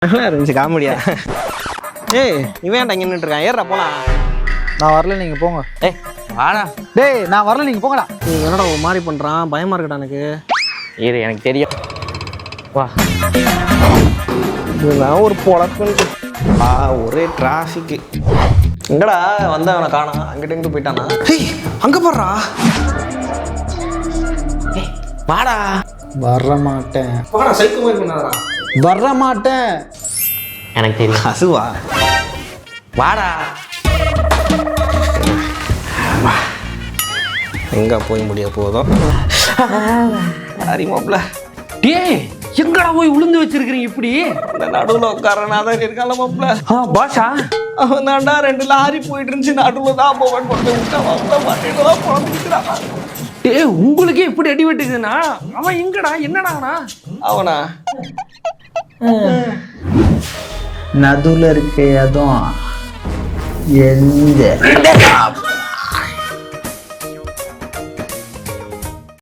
நல்லா இருந்துச்சு காமெடியா. ஏய் இவன் ஏன்டா இங்கே நின்றுருக்கான்? ஏறா போலாம். நான் வரல, நீங்க போங்க. ஏய் வாடா. டேய் நான் வரல, நீங்க போங்கடா. நீ என்னடா ஒரு மாதிரி பண்ணுறான்? பயமாக இருக்கடா எனக்கு. இரு எனக்கு தெரியும். வா. இதுதான் ஒரு பொழப்புன்னு. ஒரே டிராஃபிக்கு. எங்கடா வந்தா அவனை காணோம். அங்கிட்ட இங்கிட்டு போயிட்டானா? ஏய் அங்கே போடுறா. ஏய் வாடா. வர மாட்டேன். வாடா சைக்கிள் மாதிரி பண்ணாதடா. வர மாட்டேன். எனக்கு தெரியும். அசுவா வாடா. எங்க போய் முடிய போதும். அறிமாப்ல டேய் எங்கடா போய் உளுந்து வச்சிருக்கீங்க இப்படி? இந்த நடுவில் உட்காரனாதான் இருக்கால மாப்ள. பாஷா அவன் தாண்டா 2 லாரி போயிட்டு இருந்துச்சு. நடுவில் தான் போவேன் கொண்டு விட்டான். குழந்தைக்கிறான். டேய் உங்களுக்கே இப்படி அடி வெட்டுக்குதுண்ணா, அவன் எங்கடா என்னடாண்ணா? அவனா நடுவில் இருக்க அதுவும் எந்த